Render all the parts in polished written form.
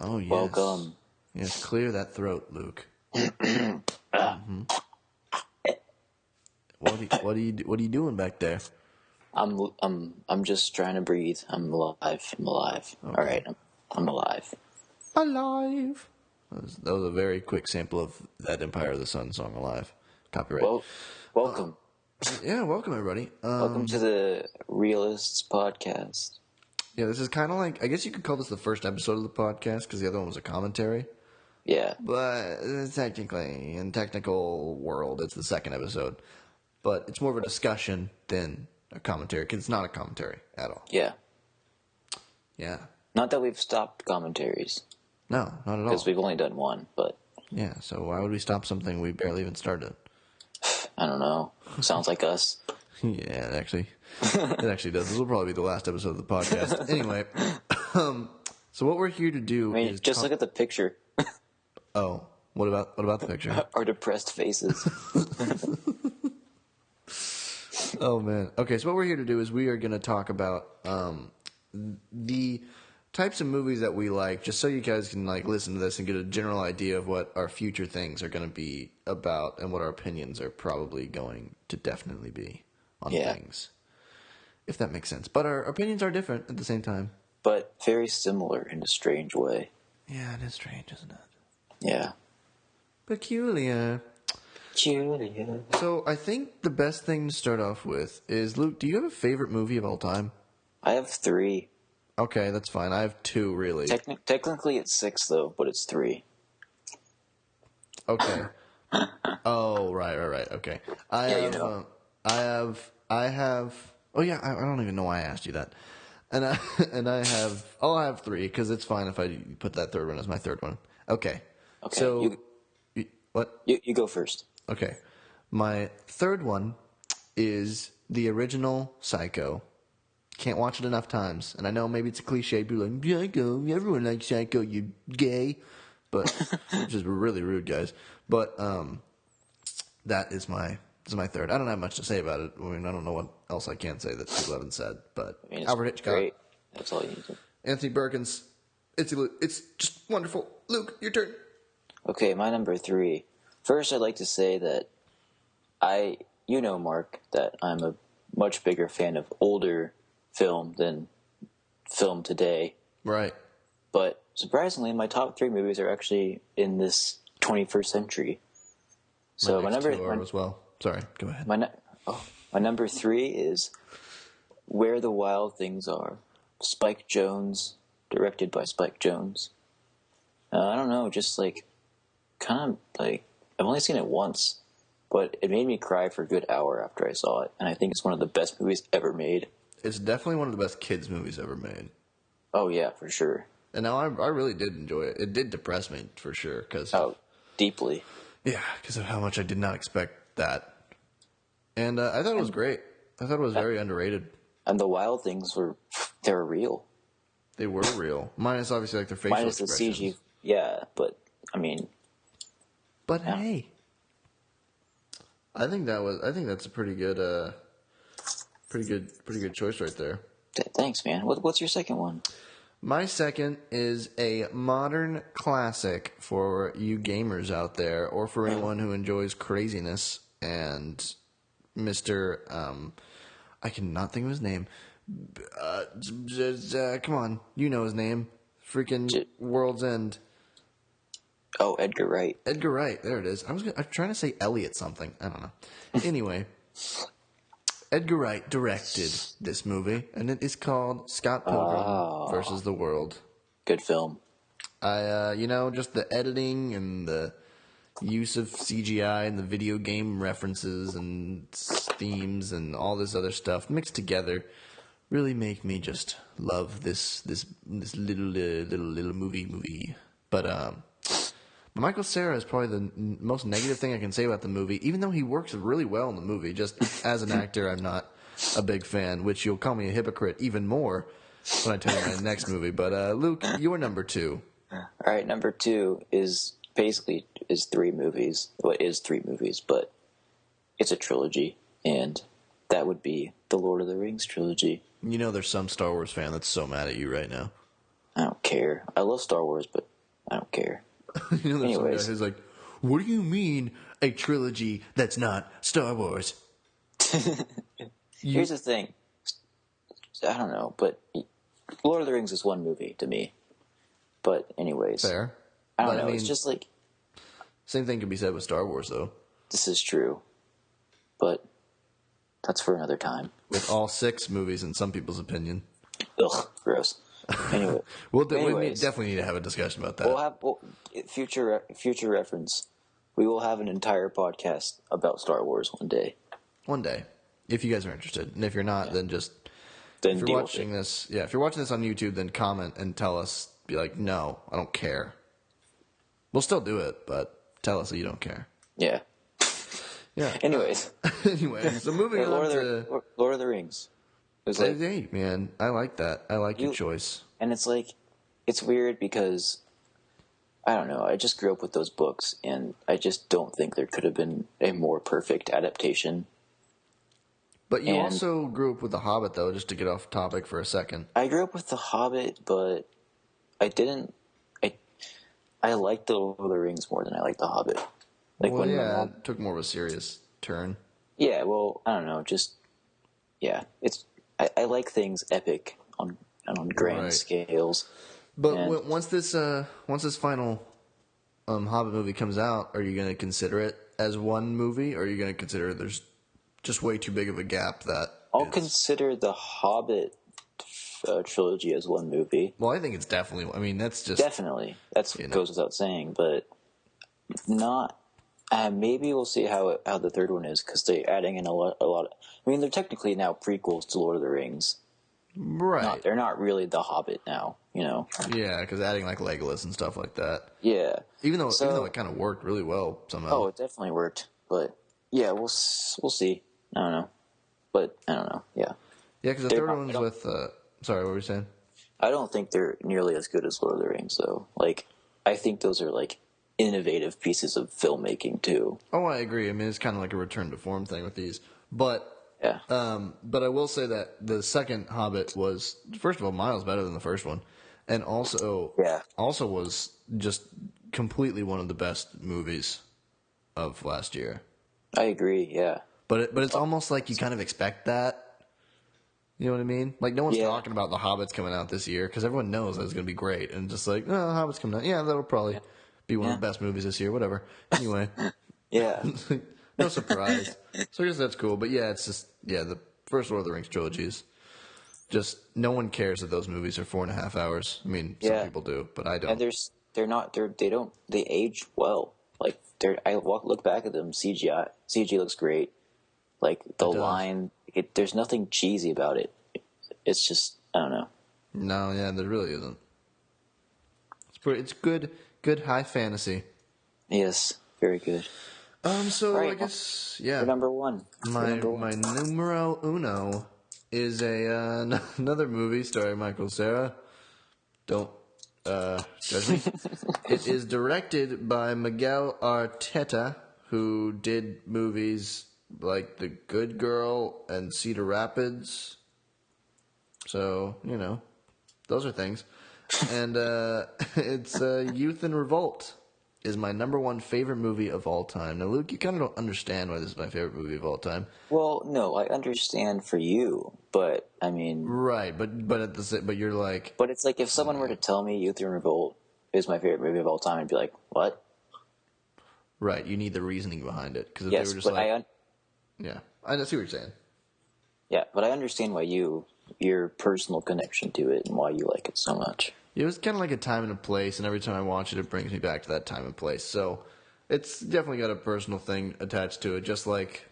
Oh, yes. Welcome. Yes, clear that throat, Luke. What are you doing back there? I'm just trying to breathe. I'm alive. Okay. All right, I'm alive. Alive. That was a very quick sample of that Empire of the Sun song, Alive. Copyright. Well, welcome. Yeah, welcome everybody. Welcome to the Reelists podcast. Yeah, this is kind of like, I guess you could call this the first episode of the podcast because the other one was a commentary. Yeah. But technically, in technical world, it's the second episode. But it's more of a discussion than a commentary because it's not a commentary at all. Yeah. Yeah. Not that we've stopped commentaries. No, not at all. Because we've only done one, but... Yeah, so why would we stop something we barely even started? I don't know. Sounds like us. Yeah, it actually does. This will probably be the last episode of the podcast. Anyway, so what we're here to do is just look at the picture. Oh, what about the picture? Our depressed faces. Oh man. Okay, so what we're here to do is we are going to talk about the types of movies that we like, just so you guys can like listen to this and get a general idea of what our future things are going to be about and what our opinions are probably going to definitely be on things. If that makes sense. But our opinions are different at the same time. But very similar in a strange way. Yeah, it is strange, isn't it? Yeah. Peculiar. So I think the best thing to start off with is, Luke, do you have a favorite movie of all time? I have 3. Okay, that's fine. I have 2, really. Technically it's 6, though, but it's 3. Okay. Oh, right. Okay. I have. Oh yeah, I don't even know why I asked you that. And I have. Oh, I have 3 because it's fine if I put that third one as my third one. Okay. Okay. So, what? You go first. Okay. My third one is the original Psycho. Can't watch it enough times. And I know maybe it's a cliche, people are like, Psycho, everyone likes Psycho, you gay. But, which is really rude, guys. But, that is my third. I don't have much to say about it. I mean, I don't know what else I can say that people haven't said. But, Albert Hitchcock. Great. That's all you need to. Anthony Perkins. It's just wonderful. Luke, your turn. Okay, my number 3. First, I'd like to say that Mark, that I'm a much bigger fan of older film than film today. Right. But surprisingly, my top 3 movies are actually in this 21st century. So my number 2 as well. Sorry, go ahead. My number 3 is Where the Wild Things Are. Spike Jonze, directed by Spike Jonze. I don't know, just like kind of like I've only seen it once, but it made me cry for a good hour after I saw it, and I think it's one of the best movies ever made. It's definitely one of the best kids movies ever made. Oh yeah, for sure. And now I really did enjoy it. It did depress me for sure, deeply. Yeah, because of how much I did not expect that. And I thought it was great. I thought it was very underrated. And the wild things they were real. They were real, minus obviously like their facial expressions. The CG, yeah, but I mean. But yeah. Hey, I think that's a pretty good choice right there. Thanks, man. What's your second one? My second is a modern classic for you gamers out there, or for anyone who enjoys craziness. And Mr. I cannot think of his name. Come on, you know his name. Freaking World's End. Oh, Edgar Wright. Edgar Wright, there it is. I'm trying to say Elliot something. I don't know. Anyway, Edgar Wright directed this movie, and it is called Scott Pilgrim versus the World. Good film. Just the editing and the use of CGI and the video game references and themes and all this other stuff mixed together really make me just love this little movie. But Michael Cera is probably the most negative thing I can say about the movie, even though he works really well in the movie. Just as an actor, I'm not a big fan, which you'll call me a hypocrite even more when I tell you my next movie. But Luke, you're number 2. All right, number 2 is 3 movies. Well, it is 3 movies, but it's a trilogy, and that would be the Lord of the Rings trilogy. You know there's some Star Wars fan that's so mad at you right now. I don't care. I love Star Wars, but I don't care. There's some guy Anyways. who's like, what do you mean a trilogy that's not Star Wars? Here's the thing. I don't know, but Lord of the Rings is one movie to me. But anyways. Fair. I don't know. It's just like... Same thing can be said with Star Wars, though. This is true. But that's for another time. With all 6 movies, in some people's opinion. Ugh, gross. Anyway. We definitely need to have a discussion about that. Future reference. We will have an entire podcast about Star Wars one day. One day. If you guys are interested. And if you're not, then just... Then if you're watching this, if you're watching this on YouTube, then comment and tell us. Be like, no, I don't care. We'll still do it, but tell us that you don't care. Yeah. Yeah. Anyways. So moving on to Lord of the Rings. It was like, hey, man, I like that. I like your choice. And it's like, it's weird because, I don't know, I just grew up with those books, and I just don't think there could have been a more perfect adaptation. But you also grew up with The Hobbit, though, just to get off topic for a second. I grew up with The Hobbit, but I didn't... I liked The Lord of the Rings more than I liked The Hobbit. Like it took more of a serious turn. Yeah, well, I don't know, just... Yeah, it's... I like things epic on grand scales. But once this final Hobbit movie comes out, are you going to consider it as one movie, or are you going to consider there's just way too big of a gap that... I'll consider the Hobbit trilogy as one movie. Well, I think it's definitely... I mean, that's just... Definitely. That goes without saying, but not... maybe we'll see how the third one is, because they're adding in a lot of... I mean, they're technically now prequels to Lord of the Rings. Right. They're not really The Hobbit now, you know? Yeah, because adding, like, Legolas and stuff like that. Yeah. Even though it kind of worked really well somehow. Oh, it definitely worked. But, yeah, we'll see. I don't know. But, I don't know, yeah. Yeah, because the third one's with... sorry, what were you saying? I don't think they're nearly as good as Lord of the Rings, though. Like, I think those are, like, innovative pieces of filmmaking, too. Oh, I agree. I mean, it's kind of like a return to form thing with these. But... Yeah. But I will say that the second Hobbit was, first of all, miles better than the first one, and also was just completely one of the best movies of last year. I agree. Yeah. But it's almost like you kind of expect that. You know what I mean? Like no one's talking about the Hobbits coming out this year because everyone knows that it's going to be great, and just like, oh, Hobbits coming out, yeah, that'll probably be one of the best movies this year. Whatever. Anyway. Yeah. No surprise. So I guess that's cool. But yeah, it's just, the first Lord of the Rings trilogy is just, no one cares that those movies are 4.5 hours. I mean, some people do, but I don't. And they age well. Like, look back at them, CG looks great. Like, the line, there's nothing cheesy about it. It's just, I don't know. No, yeah, there really isn't. It's good high fantasy. Yes, very good. So right, I guess, yeah. Number one. My numero uno is another movie starring Michael Cera. Don't judge me. It is directed by Miguel Arteta, who did movies like The Good Girl and Cedar Rapids. So, those are things. And it's Youth in Revolt is my number one favorite movie of all time. Now, Luke, you kind of don't understand why this is my favorite movie of all time. Well, no, I understand for you, but I mean, right? But you're like, but it's like if someone were to tell me Youth in Revolt is my favorite movie of all time, I'd be like, what? Right. You need the reasoning behind it because if yes, they were just but like, I see what you're saying. Yeah, but I understand why your personal connection to it and why you like it so much. It was kind of like a time and a place, and every time I watch it, it brings me back to that time and place. So it's definitely got a personal thing attached to it, just like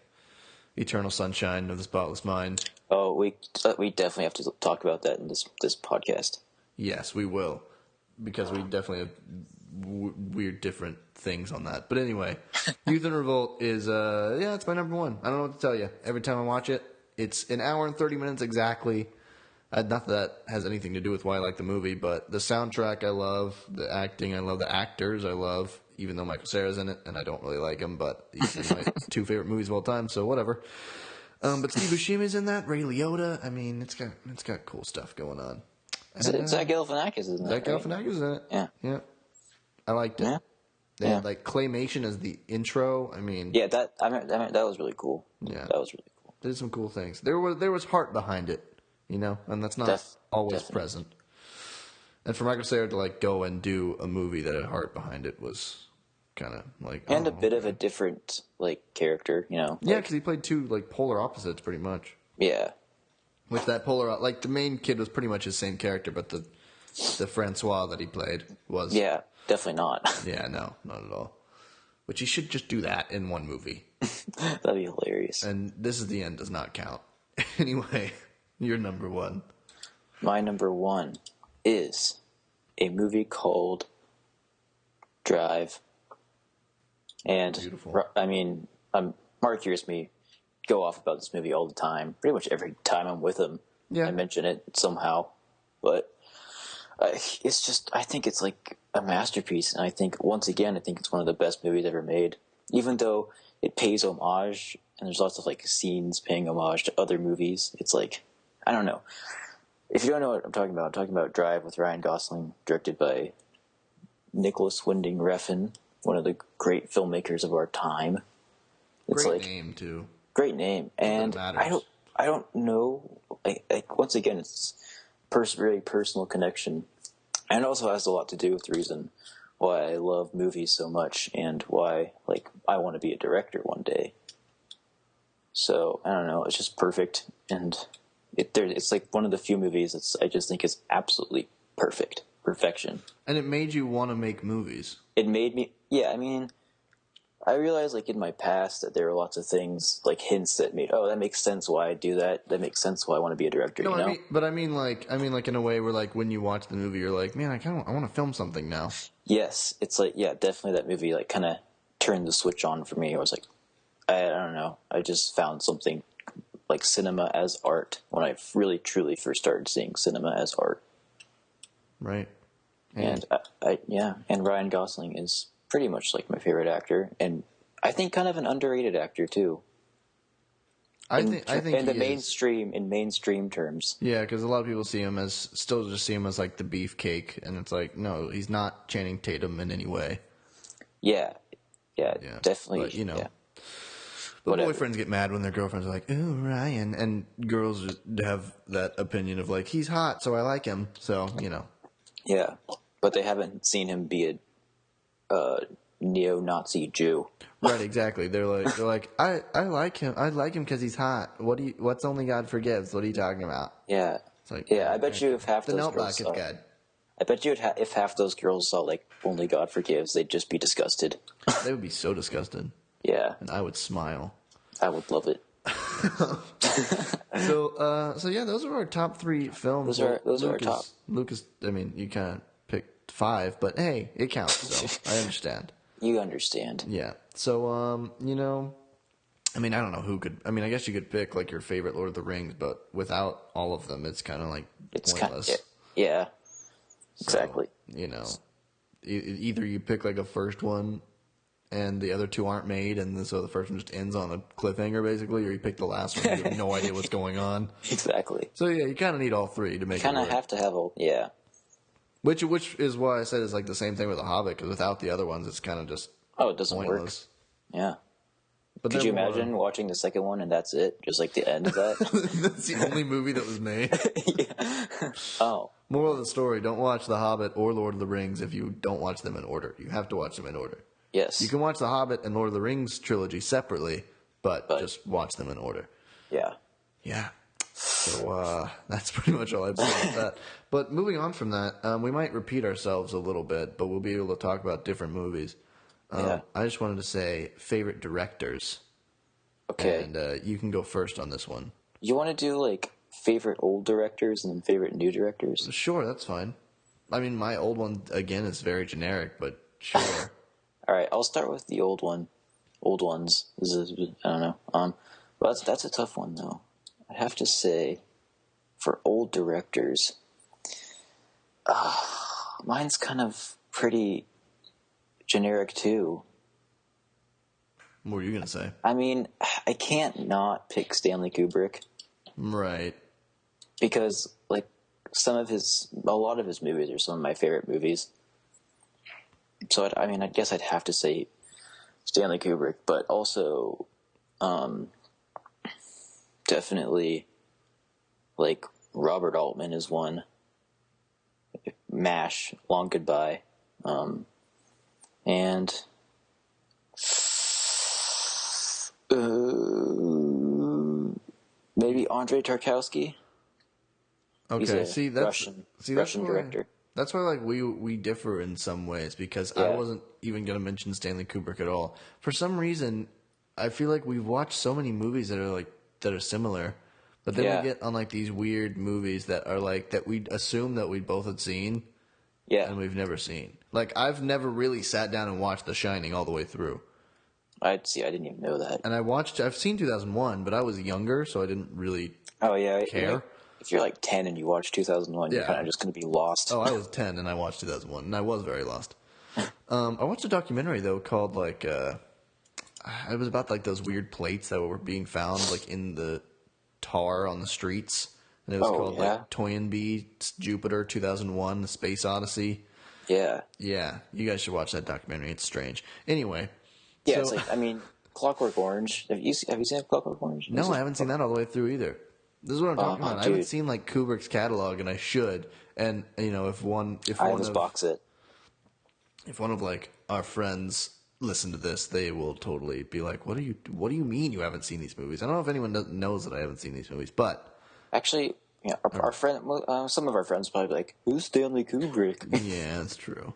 Eternal Sunshine of the Spotless Mind. Oh, we definitely have to talk about that in this podcast. Yes, we will, because we definitely have weird different things on that. But anyway, Youth in Revolt is it's my number one. I don't know what to tell you. Every time I watch it, it's an hour and 30 minutes exactly. Not that has anything to do with why I like the movie, but the soundtrack I love, the acting I love, the actors I love, even though Michael Cera's in it, and I don't really like him, but he's in my 2 favorite movies of all time, so whatever. But Steve Buscemi's in that, Ray Liotta. I mean, it's got cool stuff going on. Zach Galifianakis is in that, Zach right? Galifianakis is in it. Yeah. Yeah. I liked it. Yeah. They Yeah. had like claymation as the intro. I mean, Yeah, that was really cool. Yeah. That was really cool. they did some cool things. There was heart behind it, and that's not always definitely. present. And for Michael Cera to like go and do a movie that had heart behind it was kind of like And a bit of a different like character, yeah, because he played two like polar opposites pretty much. Yeah. Which that polar like the main kid was pretty much his same character, but the Francois that he played was definitely not. Yeah, no, not at all. Which he should just do that in one movie. That'd be hilarious. And This Is the End does not count. Anyway, you're number one. My number one is a movie called Drive. And Beautiful. I mean, Mark hears me go off about this movie all the time. Pretty much every time I'm with him, I mention it somehow. But it's just, I think it's like a masterpiece. And I think, once again, it's one of the best movies ever made. Even though it pays homage, and there's lots of like scenes paying homage to other movies. It's like, I don't know. If you don't know what I'm talking about Drive with Ryan Gosling, directed by Nicholas Winding Refn, one of the great filmmakers of our time. It's Great name too. Great name, and I don't know. Like once again, it's very personal connection, and it also has a lot to do with the reason why I love movies so much and why I want to be a director one day. So I don't know. It's just perfect, and it's like one of the few movies I just think is absolutely perfection. And it made you want to make movies. It made me, yeah. I mean, I realized in my past that there were lots of things hints that made, that makes sense why I do that. That makes sense why I want to be a director. No, I mean in a way where when you watch the movie, you're like, man, I want to film something now. Yes, it's definitely that movie kind of turned the switch on for me. I was like, I don't know, I just found something like cinema as art when I really truly first started seeing cinema as art. Right. And and Ryan Gosling is pretty much my favorite actor, and I think kind of an underrated actor too. I think in mainstream terms. Yeah, because a lot of people see him as the beefcake, and it's like, no, he's not Channing Tatum in any way. Yeah, definitely. But, yeah. But boyfriends get mad when their girlfriends are like, "Ooh, Ryan," and girls have that opinion of he's hot, so I like him. So Yeah, but they haven't seen him be a neo-Nazi Jew. Right, exactly. They're like, I like him. I like him because he's hot. What's Only God Forgives? What are you talking about? Yeah, it's like, I bet you if half those girls saw, good. I bet you if half those girls saw Only God Forgives, they'd just be disgusted. They would be so disgusted. Yeah, and I would smile. I would love it. So yeah, those are our top 3 films. Those are our top. Lucas, I mean, you kind of picked 5, but hey, it counts. So I understand. You understand. Yeah. So I mean, I don't know who could. I mean, I guess you could pick your favorite Lord of the Rings, but without all of them, it's kind of pointless. Yeah. Exactly. So, either you pick a first one, and the other 2 aren't made, and so the first one just ends on a cliffhanger, basically, or you pick the last one, and you have no idea what's going on. Exactly. So yeah, you kind of need all 3 to make. Kind of have to have all. Yeah. Which is why I said it's the same thing with The Hobbit, because without the other ones, it's kind of just it doesn't pointless. Work. Yeah. But could you imagine watching the second one and that's it? Just the end of that? That's the only movie that was made? Yeah. Oh. Moral of the story, don't watch The Hobbit or Lord of the Rings if you don't watch them in order. You have to watch them in order. Yes. You can watch The Hobbit and Lord of the Rings trilogy separately, but just watch them in order. Yeah. Yeah. So that's pretty much all I'd say about that. But moving on from that, we might repeat ourselves a little bit, but we'll be able to talk about different movies. I just wanted to say favorite directors. Okay. And you can go first on this one. You want to do favorite old directors and then favorite new directors? Sure, that's fine. I mean, my old one, again, is very generic, but sure. All right, I'll start with the old one. Old ones. I don't know. But that's a tough one, though. I have to say, for old directors, mine's kind of pretty generic, too. What were you going to say? I mean, I can't not pick Stanley Kubrick. Right. Because, a lot of his movies are some of my favorite movies. So I mean, I guess I'd have to say Stanley Kubrick, but also definitely like Robert Altman is one. MASH, Long Goodbye, and maybe Andrei Tarkovsky. He's Okay, a see Russian director. that's why like we differ in some ways because I Yeah. wasn't even gonna mention Stanley Kubrick at all. For some reason, I feel like we've watched so many movies that are similar, but then Yeah. we get on like these weird movies that are like that we assume that we both had seen Yeah, and we've never seen. Like I've never really sat down and watched The Shining all the way through. I didn't even know that. And I've seen 2001, but I was younger, so I didn't really Oh yeah, care. if you're like 10 and you watch 2001, you're Yeah. kind of just going to be lost. Oh, I was 10 and I watched 2001, and I was very lost. I watched a documentary though called like it was about like those weird plates that were being found like in the tar on the streets, and it was Oh, called yeah? like Toynbee Jupiter 2001: The Space Odyssey. Yeah, Yeah, you guys should watch that documentary. It's strange. Anyway, yeah. so It's like, I mean, Clockwork Orange. Have you seen Clockwork Orange? no, I haven't seen that all the way through either. This is what I'm talking about. I haven't dude. seen like Kubrick's catalog, and I should. And you know, if I have his box set. if one of like our friends listen to this, they will totally be like, what do you mean you haven't seen these movies? I don't know if anyone knows that I haven't seen these movies, but Actually, yeah, our friend, some of our friends probably be like, "Who's Stanley Kubrick?" yeah, that's true.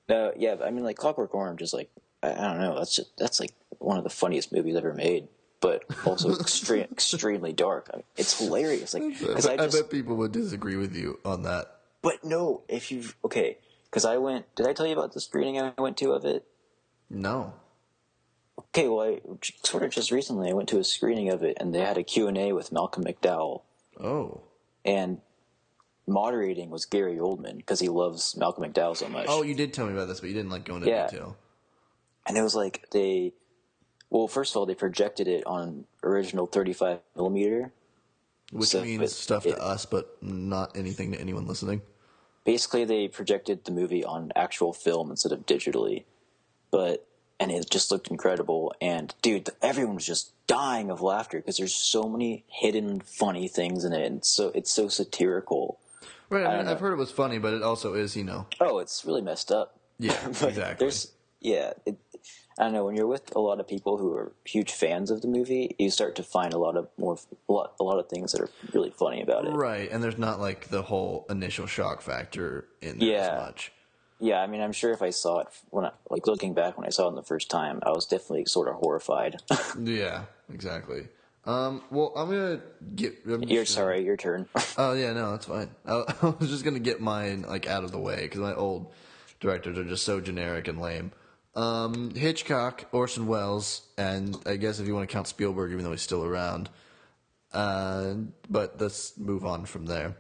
No, yeah, but I mean, like Clockwork Orange is like, I don't know, that's like one of the funniest movies ever made, but also extremely dark. I mean, it's hilarious. Like, because I bet people would disagree with you on that. but no, because I went. Did I tell you about the screening I went to of it? No. Okay, well, I sort of just recently I went to a screening of it, and they had a Q&A with Malcolm McDowell, Oh. and moderating was Gary Oldman because he loves Malcolm McDowell so much. Oh, you did tell me about this, but you didn't like go into Yeah. detail. And it was like well, first of all, they projected it on original 35 millimeter. Which So means stuff to us, but not anything to anyone listening. Basically, they projected the movie on actual film instead of digitally, and it just looked incredible. And dude, everyone was just dying of laughter because there's so many hidden funny things in it, and it's so satirical. Right, I mean, I've heard it was funny, but it also is, you know. Oh, it's really messed up. Yeah, But exactly. I don't know, when you're with a lot of people who are huge fans of the movie, you start to find a lot of things that are really funny about it. Right, and there's not like the whole initial shock factor in there as much. Yeah, I mean, I'm sure if I saw it looking back when I saw it the first time, I was definitely sort of horrified. Yeah, exactly. Well, I'm gonna get. Sorry, your turn. Oh yeah, no, that's fine. I was just gonna get mine like out of the way because my old directors are just so generic and lame. Hitchcock, Orson Welles, and I guess if you want to count Spielberg, even though he's still around. But let's move on from there.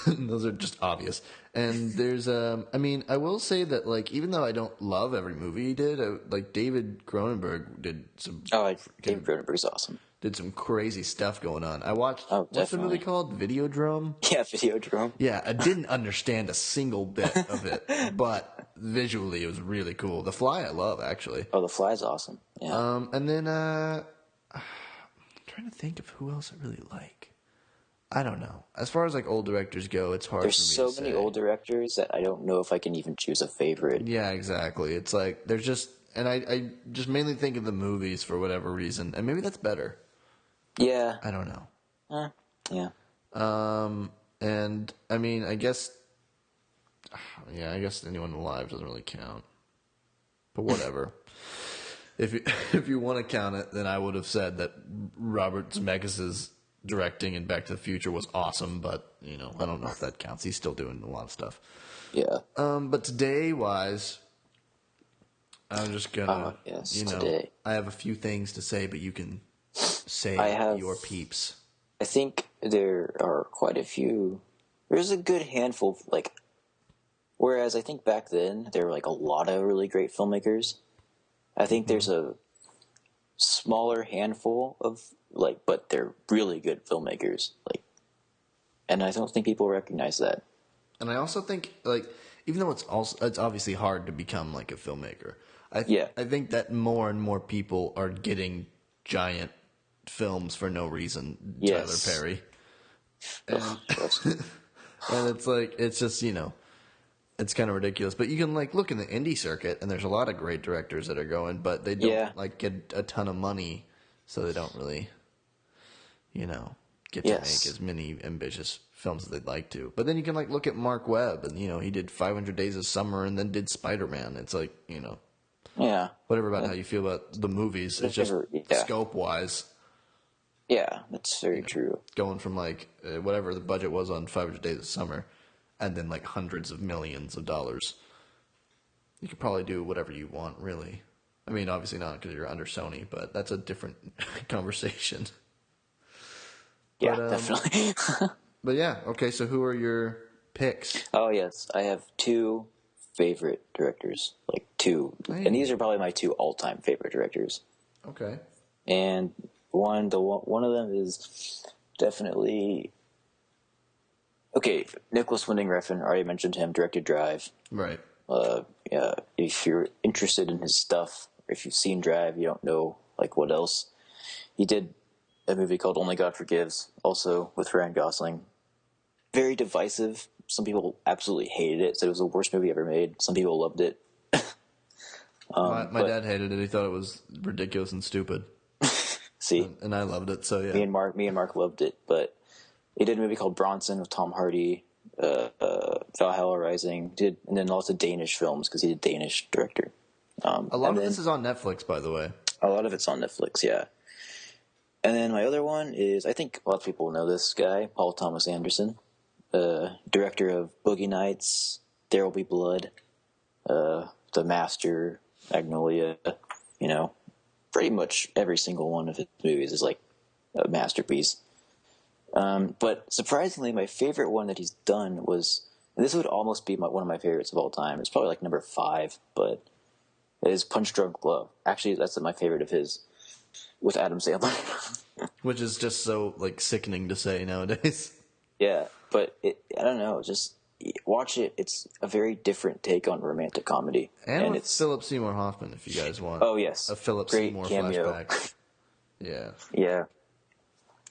Those are just obvious. And there's, I mean, I will say that like even though I don't love every movie he did, like David Cronenberg did some. David Cronenberg's awesome. Did some crazy stuff going on. I watched. Oh, what's the movie definitely. called? Videodrome. Yeah, Videodrome. Yeah, I didn't understand a single bit of it, but visually it was really cool. The Fly I love actually. Oh, The Fly's awesome. Yeah. And then I'm trying to think of who else I really like. I don't know. As far as like old directors go, it's hard There's for me so to many say. old directors that I don't know if I can even choose a favorite. Yeah, exactly. It's like there's just, and I just mainly think of the movies for whatever reason, and maybe that's better. Yeah. I don't know. Yeah. And I mean, I guess anyone alive doesn't really count. But whatever. if you want to count it, then I would have said that Robert Zemeckis' directing in Back to the Future was awesome, but you know, I don't know if that counts. He's still doing a lot of stuff. Yeah. But today wise, I'm just gonna today. I have a few things to say, but you can say your peeps. I think there are quite a few. There's a good handful of, whereas I think back then there were like a lot of really great filmmakers. I think there's a smaller handful of but they're really good filmmakers. and I don't think people recognize that. And I also think, like, even though it's obviously hard to become like a filmmaker, Yeah. I think that more and more people are getting giant films for no reason. Yes. Tyler Perry, Ugh, gross. and it's like it's just it's kind of ridiculous. But you can like look in the indie circuit, and there's a lot of great directors that are going, but they don't Yeah. like get a ton of money, so they don't really, get to make Yes. as many ambitious films as they'd like to. But then you can like look at Mark Webb, and he did 500 Days of Summer, and then did Spider-Man. It's like Yeah. whatever about how you feel about the movies. It's just Yeah. scope wise. Yeah, that's very true. Going from like whatever the budget was on 500 Days of Summer, and then like hundreds of millions of dollars. You could probably do whatever you want, really. I mean, obviously not because you're under Sony, but that's a different conversation. Yeah, But, definitely. But yeah, okay. So who are your picks? Oh, yes. I have two favorite directors. Like, two. Hey. And these are probably my two all-time favorite directors. Okay. And one of them is definitely... Okay, Nicholas Winding Refn, I already mentioned him, directed Drive. Right. Yeah, if you're interested in his stuff, or if you've seen Drive, you don't know, like, what else. He did a movie called Only God Forgives, also with Ryan Gosling. Very divisive. Some people absolutely hated it, said it was the worst movie ever made. Some people loved it. My dad hated it. He thought it was ridiculous and stupid. See, And I loved it. So yeah. me and Mark loved it. But he did a movie called Bronson with Tom Hardy, Valhalla Rising, and then lots of Danish films because he's a Danish director. A lot of this is on Netflix, by the way. A lot of it's on Netflix, yeah. And then my other one is, I think a lot of people know this guy, Paul Thomas Anderson, director of Boogie Nights, There Will Be Blood, The Master, Magnolia. Pretty much every single one of his movies is like a masterpiece. But surprisingly, my favorite one that he's done was, and this would almost be one of my favorites of all time. It's probably like number 5, but it is Punch Drunk Love. Actually, that's my favorite of his, with Adam Sandler. Which is just so like sickening to say nowadays. Yeah, but I don't know. Just watch it. It's a very different take on romantic comedy, And with Philip Seymour Hoffman, if you guys want. Oh yes, a Philip great Seymour cameo. flashback. Yeah. Yeah.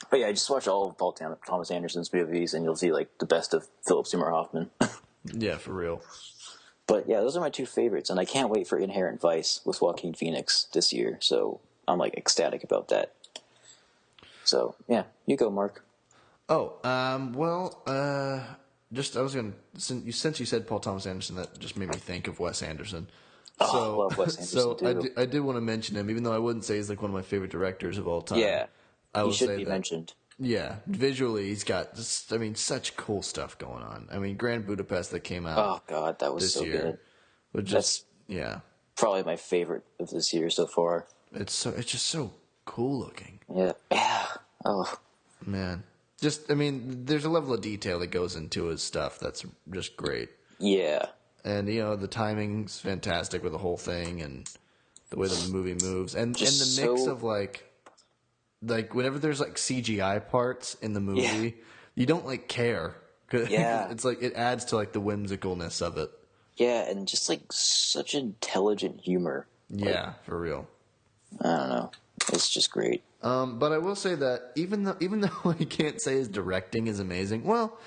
But yeah, just watch all of Paul Thomas Anderson's movies, and you'll see like the best of Philip Seymour Hoffman. Yeah, for real. But yeah, those are my two favorites, and I can't wait for Inherent Vice with Joaquin Phoenix this year. So I'm like ecstatic about that. So yeah, you go, Mark. Oh, just I was gonna since you said Paul Thomas Anderson, that just made me think of Wes Anderson. Oh, So, I love Wes Anderson so too. I did want to mention him, even though I wouldn't say he's like one of my favorite directors of all time. Yeah, I he will should say be that, mentioned. Yeah, visually he's got just, such cool stuff going on. I mean, Grand Budapest that came out. Oh God, that was this so year, good. but just yeah, Probably my favorite of this year so far. it's just so cool looking. Yeah. Yeah. Oh. Man, there's a level of detail that goes into his stuff that's just great. Yeah. And the timing's fantastic with the whole thing, and the way the movie moves, and the mix of like whenever there's like CGI parts in the movie, you don't like care. Yeah. It's like it adds to like the whimsicalness of it. Yeah, and just like such intelligent humor. Yeah, for real. I don't know. It's just great. But I will say that even though I can't say his directing is amazing, well,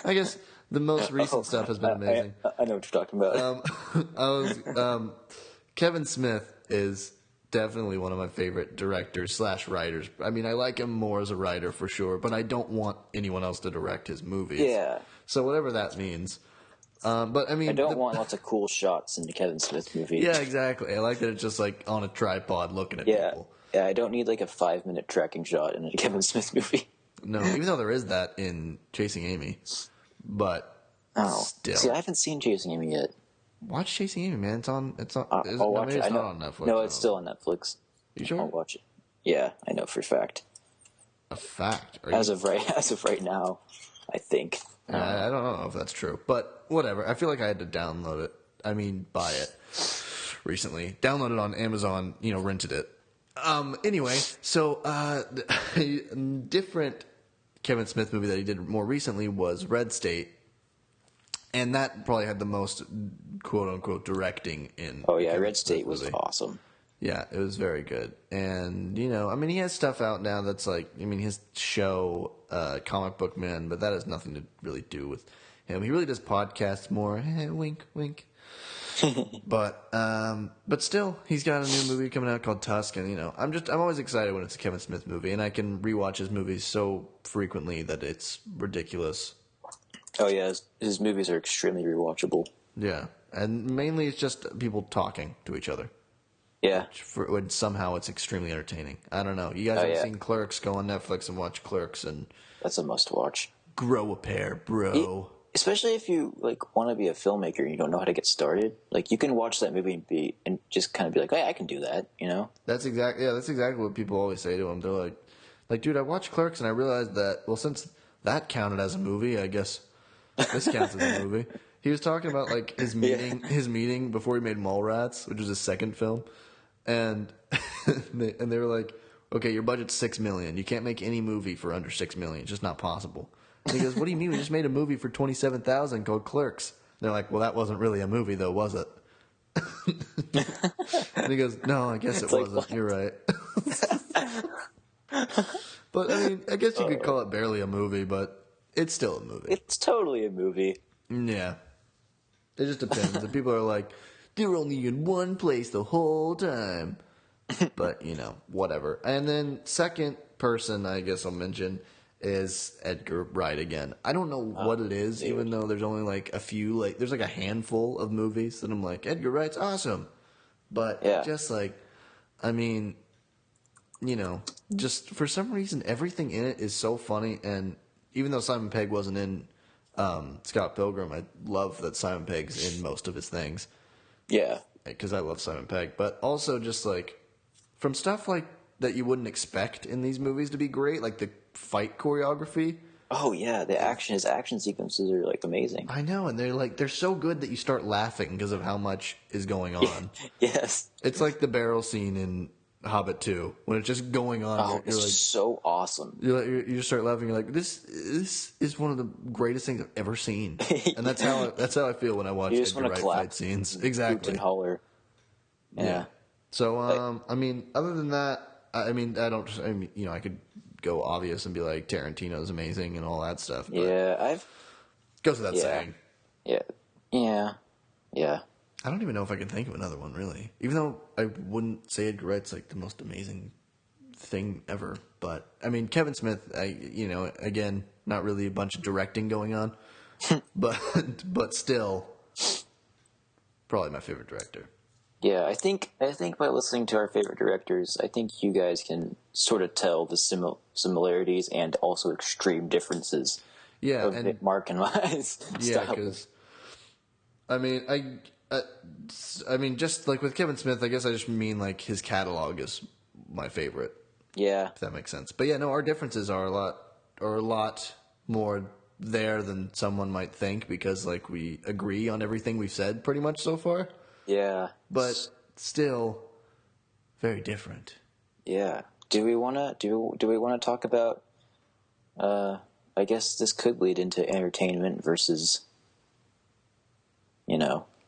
I guess the most recent stuff has been amazing. I know what you're talking about. Kevin Smith is definitely one of my favorite directors / writers. I mean, I like him more as a writer for sure, but I don't want anyone else to direct his movies. Yeah. So whatever that means. But I mean, I don't want lots of cool shots in the Kevin Smith movie. Yeah, exactly. I like that it's just like on a tripod looking at people. Yeah, I don't need like a 5-minute tracking shot in a Kevin Smith movie. No, even though there is that in Chasing Amy, but still. See, I haven't seen Chasing Amy yet. Watch Chasing Amy, man. I'll watch it. It's not on Netflix. No, it's still on Netflix. You sure? I'll watch it. Yeah, I know for a fact. A fact? As of right now, I think. I don't know if that's true, but whatever. I feel like I had to download it. Buy it recently. Downloaded it on Amazon. Rented it. Anyway, so different Kevin Smith movie that he did more recently was Red State, and that probably had the most quote unquote directing in. Oh a yeah, Kevin Red Smith State was movie. awesome. Yeah, it was very good. And, I mean, he has stuff out now that's like, his show, Comic Book Man, but that has nothing to really do with him. He really does podcasts more. Wink, wink. But still, he's got a new movie coming out called Tusk, and, I'm always excited when it's a Kevin Smith movie, and I can rewatch his movies so frequently that it's ridiculous. Oh yeah, his movies are extremely rewatchable. Yeah. And mainly it's just people talking to each other. Yeah. When somehow it's extremely entertaining. I don't know. You guys haven't seen Clerks? Go on Netflix and watch Clerks and That's a must watch. grow a pair, bro. Especially if you want to be a filmmaker and you don't know how to get started. Like you can watch that movie and just kind of be like, "Hey, I can do that," That's exactly what people always say to him. They're like, dude, I watched Clerks and I realized that since that counted as a movie, I guess this counts as a movie. He was talking about his meeting before he made Mallrats, which was his second film. And they were like, okay, your budget's $6 million. You can't make any movie for under $6 million. It's just not possible. And he goes, what do you mean? We just made a movie for $27,000 called Clerks. And they're like, well, that wasn't really a movie, though, was it? And he goes, no, I guess it wasn't. You're right. But I mean, I guess you could call it barely a movie, but it's still a movie. It's totally a movie. Yeah, it just depends. The people are like, they're only in one place the whole time. But, whatever. And then second person I guess I'll mention is Edgar Wright again. I don't know what it is, dude. Even though there's only a few, there's a handful of movies that I'm like, Edgar Wright's awesome. But just just for some reason, everything in it is so funny. And even though Simon Pegg wasn't in Scott Pilgrim, I love that Simon Pegg's in most of his things. Yeah. Because I love Simon Pegg. But also just from stuff that you wouldn't expect in these movies to be great, like the fight choreography. Oh yeah, his action sequences are amazing. I know, and they're so good that you start laughing because of how much is going on. Yes. It's like the barrel scene in Hobbit 2 when it's just going on. Oh, it's just so awesome. You just start laughing. You're like, this is one of the greatest things I've ever seen, and that's how I feel when I watch Edgar Wright fight scenes. Exactly. And holler. Yeah. So other than that, I could go obvious and be like Tarantino's amazing and all that stuff. But goes without saying. Yeah. I don't even know if I can think of another one, really. Even though I wouldn't say Edgar Wright's the most amazing thing ever. But, Kevin Smith, again, not really a bunch of directing going on. but still, probably my favorite director. Yeah, I think by listening to our favorite directors, I think you guys can sort of tell the similarities and also extreme differences of Mark and my style. Yeah, because, just with Kevin Smith, I guess I just mean his catalog is my favorite. Yeah, if that makes sense. But yeah, no, our differences are a lot more there than someone might think because we agree on everything we've said pretty much so far. Yeah, but still very different. Yeah. Do we want to talk about? I guess this could lead into entertainment versus.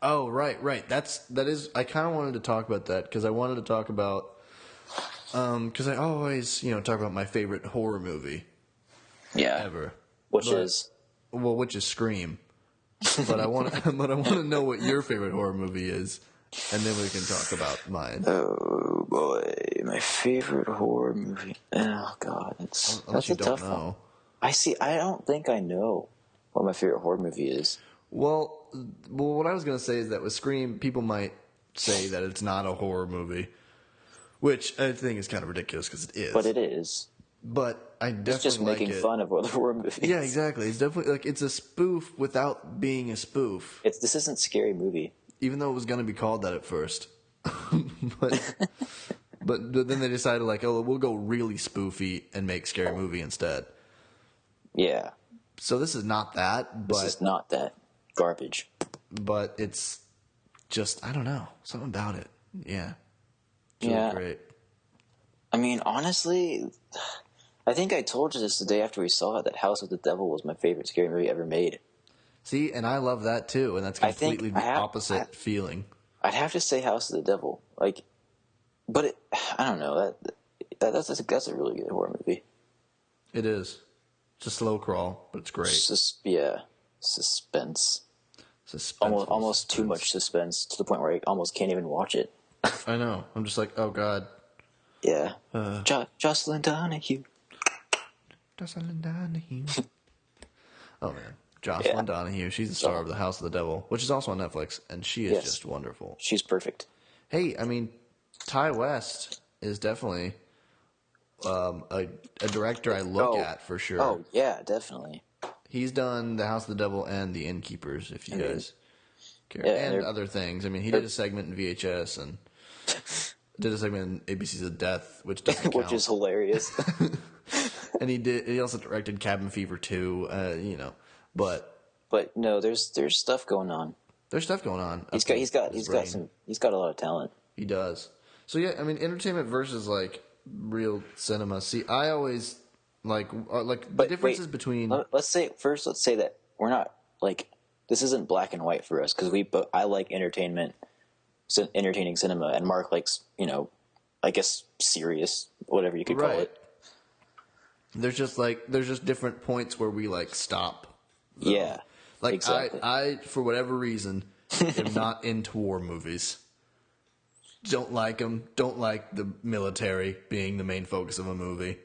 Oh, right. That is. I kind of wanted to talk about that because I wanted to talk about. Because I always, talk about my favorite horror movie. Yeah. Ever. Which is Scream. But I want to know what your favorite horror movie is, and then we can talk about mine. Oh boy, my favorite horror movie. Oh god, that's a tough one. I don't think I know what my favorite horror movie is. Well, what I was going to say is that with Scream, people might say that it's not a horror movie, which I think is kind of ridiculous because it is. But it is. But I definitely it's just making fun of other horror movies. Yeah, exactly. It's definitely it's a spoof without being a spoof. This isn't a scary movie, even though it was going to be called that at first. but then they decided we'll go really spoofy and make scary movie instead. Yeah. So this is not that. But this is not that garbage. But it's just I don't know something about it. Yeah. It's really great. Honestly. I think I told you this the day after we saw it, that House of the Devil was my favorite scary movie ever made. See, and I love that too, and that's I think completely the opposite feeling. I'd have to say House of the Devil. Like, but I don't know. That's a really good horror movie. It is. It's a slow crawl, but it's great. Suspense. Suspense. Almost too much suspense to the point where I almost can't even watch it. I know. I'm just like, oh god. Yeah. Jocelyn Donahue. Jocelyn Donahue. Oh man, Jocelyn Donahue. She's the star of The House of the Devil, which is also on Netflix, and she is just wonderful. She's perfect. Hey, I mean, Ty West is definitely a director I look at for sure. Oh yeah, definitely. He's done The House of the Devil and The Innkeepers, if you guys care, and other things. I mean, he did a segment in VHS and did a segment in ABC's of Death, which doesn't count. Which is hilarious. And he also directed Cabin Fever 2, but no, there's stuff going on. There's stuff going on. He's got a lot of talent. He does. So yeah, I mean, entertainment versus like real cinema. See, I always like the differences between. Let's say that we're not like, this isn't black and white for us, because I like entertainment, entertaining cinema, and Mark likes, I guess, serious, whatever you could call it. There's just different points where we like stop. Though. Yeah. Like exactly. I for whatever reason am not into war movies. Don't like them. Don't like the military being the main focus of a movie.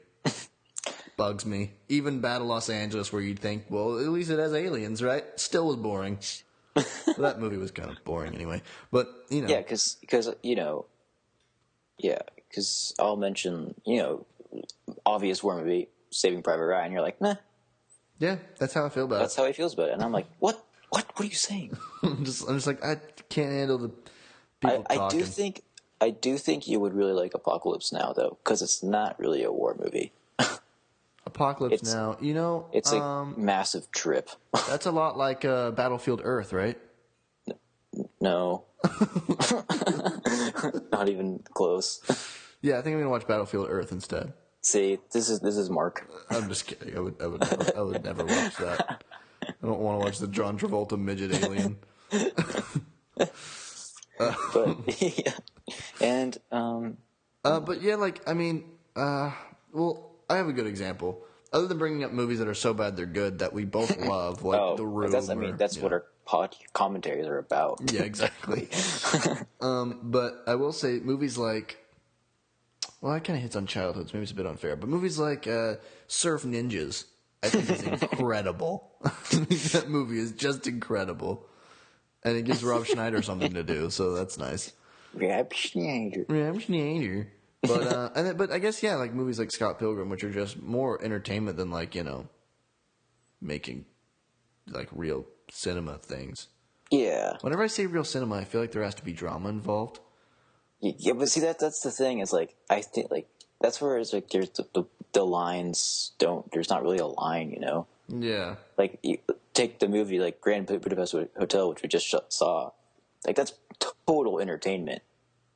Bugs me. Even Battle Los Angeles, where you'd think, well, at least it has aliens, right? Still was boring. Well, that movie was kind of boring anyway. But yeah, because I'll mention obvious war movie, Saving Private Ryan. You're like, nah. Yeah, that's how I feel about it. That's how he feels about it, and I'm like, what? What are you saying? I'm just like, I can't handle the people talking. I do think you would really like Apocalypse Now, though, because it's not really a war movie. Apocalypse Now, it's a massive trip. That's a lot like Battlefield Earth, right? No, not even close. Yeah, I think I'm gonna watch Battlefield Earth instead. See, this is Mark. I'm just kidding. I would never watch that. I don't want to watch the John Travolta midget alien. But yeah, and but yeah, like I mean, well, I have a good example. Other than bringing up movies that are so bad they're good that we both love, like The Room. That's what our commentaries are about. Yeah, exactly. But I will say movies like. Well, that kind of hits on childhoods. Maybe it's a bit unfair. But movies like Surf Ninjas, I think is incredible. That movie is just incredible. And it gives Rob Schneider something to do, so that's nice. Rob Schneider. But but I guess, yeah, like movies like Scott Pilgrim, which are just more entertainment than like, making like real cinema things. Yeah. Whenever I say real cinema, I feel like there has to be drama involved. Yeah, but see, that's the thing, is like, I think like that's where it's like there's the lines there's not really a line, Yeah. Like, you take the movie like Grand Budapest Hotel, which we just saw, like that's total entertainment.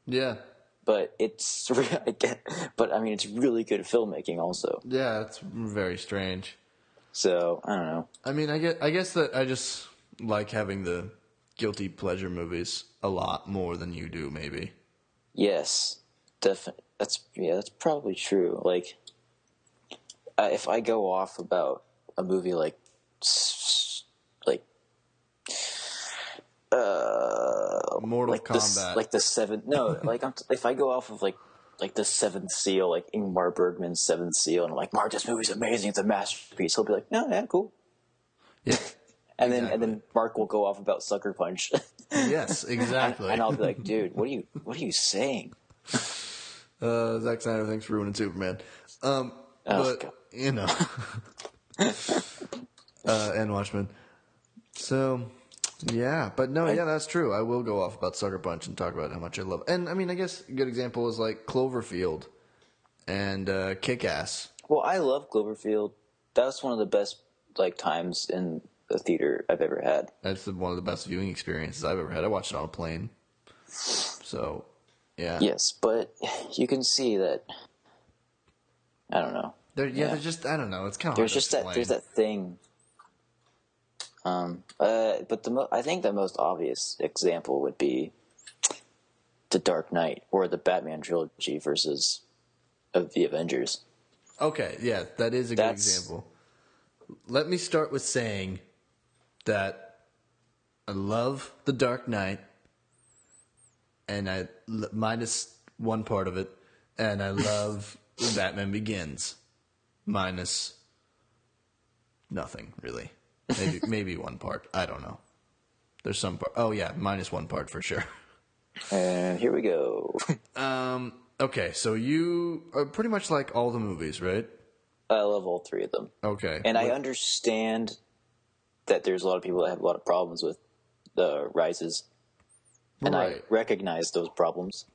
Yeah. But it's it's really good filmmaking also. Yeah, it's very strange. So I don't know. I mean, I guess that I just like having the guilty pleasure movies a lot more than you do, maybe. Yes, definitely. That's probably true. Like, if I go off about a movie like Mortal Kombat, if I go off of like the Seventh Seal, like Ingmar Bergman's Seventh Seal, and I'm like, Mark, this movie's amazing, it's a masterpiece. He'll be like, no, yeah, cool. Yeah. And then Mark will go off about Sucker Punch. Yes, exactly. and I'll be like, dude, what are you saying? Zack Snyder, thanks for ruining Superman. But and Watchmen. So yeah, but no, yeah, that's true. I will go off about Sucker Punch and talk about how much I love. And I mean, I guess a good example is like Cloverfield and Kick-Ass. Well, I love Cloverfield. That was one of the best times in the theater I've ever had. That's one of the best viewing experiences I've ever had. I watched it on a plane. So, yeah. Yes, but you can see that, I don't know. They're just, I don't know. It's kind of hard There's to just explain. there's that thing. But I think the most obvious example would be the Dark Knight or the Batman trilogy versus of the Avengers. Okay, yeah, that is a good example. Let me start with saying that I love the Dark Knight, and I minus one part of it, and I love Batman Begins, minus nothing really. Maybe one part. I don't know. There's some part. Oh yeah, minus one part for sure. And here we go. Okay, so you are pretty much like all the movies, right? I love all three of them. Okay. And I understand that there's a lot of people that have a lot of problems with the Rises. And Right. I recognize those problems.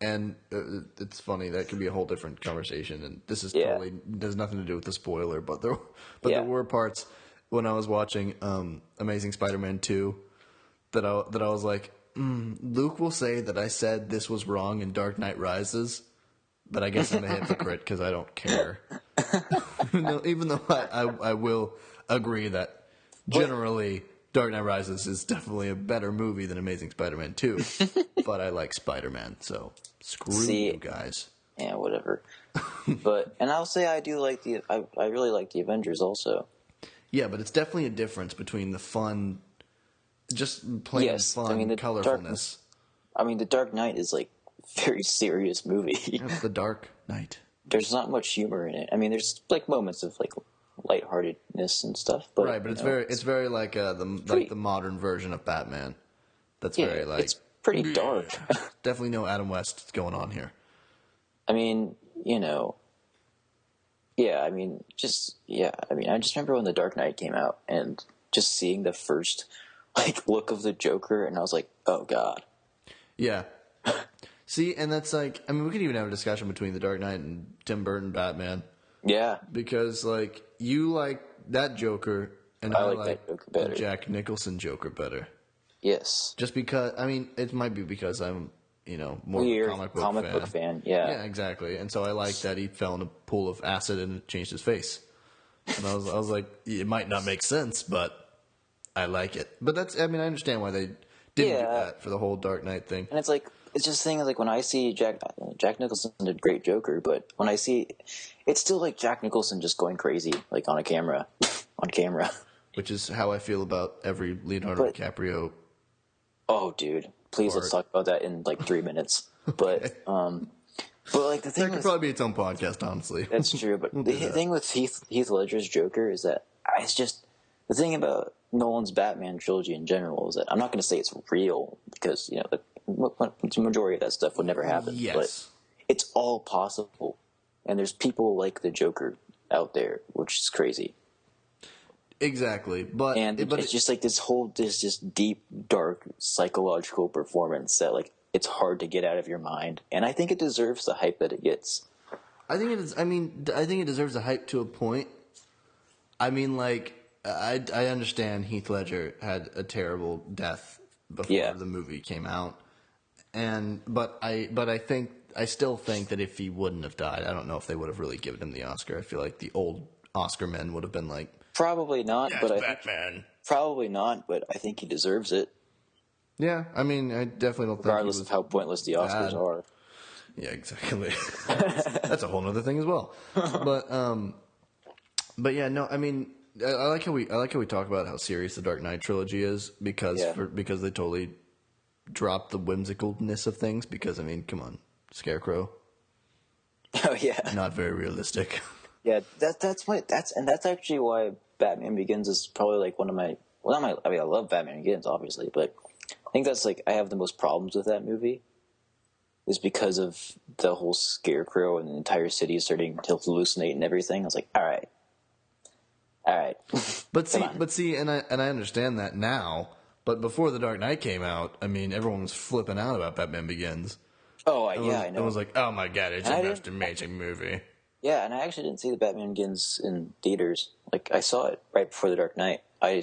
And it's funny, that could be a whole different conversation, and this is Yeah. totally there's nothing to do with the spoiler, but there Yeah. were parts when I was watching Amazing Spider-Man 2 that I was like, Luke will say that I said this was wrong in Dark Knight Rises, but I guess I'm a hypocrite because I don't care. Even though I will agree that generally Dark Knight Rises is definitely a better movie than Amazing Spider-Man 2, but I like Spider-Man, so screw you guys. Yeah, whatever. And I'll say I really like the Avengers also. Yeah, but it's definitely a difference between the fun, just plain fun colorfulness. The Dark Knight is like a very serious movie. Yeah, the Dark Knight. There's not much humor in it. I mean, there's like moments of like lightheartedness and stuff, but Right, but it's very like the modern version of Batman. That's very like it's pretty dark. Definitely no Adam West going on here. I mean, I just remember when The Dark Knight came out and just seeing the first like look of the Joker, and I was like, oh god. Yeah. See, and that's like, I mean, we could even have a discussion between The Dark Knight and Tim Burton Batman. Yeah. Because, like, you like that Joker, and I like that Joker better. The Jack Nicholson Joker better. Yes. Just because, I mean, it might be because I'm, more of a comic book fan. Yeah. Yeah, exactly. And so I like that he fell in a pool of acid and it changed his face. And I was like, it might not make sense, but I like it. But I understand why they didn't do that for the whole Dark Knight thing. And it's like, it's just thing like when I see Jack Nicholson did great Joker, but when I see, it's still like Jack Nicholson just going crazy, like on camera. Which is how I feel about every Leonardo DiCaprio. Oh, dude, please let's talk about that in like 3 minutes. But like the thing that could probably be its own podcast, honestly. That's true. But the thing with Heath Ledger's Joker is that it's just the thing about Nolan's Batman trilogy in general is that I'm not going to say it's real because the majority of that stuff would never happen. Yes. But it's all possible, and there's people like the Joker out there, which is crazy. Exactly, but it's just like this just deep, dark psychological performance that like it's hard to get out of your mind, and I think it deserves the hype that it gets. I think it is. I think it deserves the hype to a point. I mean, like I understand Heath Ledger had a terrible death before the movie came out, but I still think that if he wouldn't have died, I don't know if they would have really given him the Oscar. I feel like the old Oscar men would have been like. Probably not, yeah, but Batman. Probably not, but I think he deserves it. Yeah, I mean, I definitely don't think regardless of how pointless the Oscars are. Yeah, exactly. That's a whole other thing as well. But yeah, no, I mean, I like how we talk about how serious the Dark Knight trilogy is because they totally dropped the whimsicalness of things. Because I mean, come on, Scarecrow. Oh yeah, not very realistic. Yeah, that's actually why Batman Begins is probably like one of my. Well, I mean, I love Batman Begins, obviously, but I think that's like I have the most problems with that movie. Is because of the whole Scarecrow and the entire city starting to hallucinate and everything. I was like, all right. But see, and I understand that now. But before The Dark Knight came out, I mean, everyone was flipping out about Batman Begins. Oh, I know. It was like, oh my god, it's the most amazing movie. Yeah, and I actually didn't see the Batman Begins in theaters. Like, I saw it right before The Dark Knight. I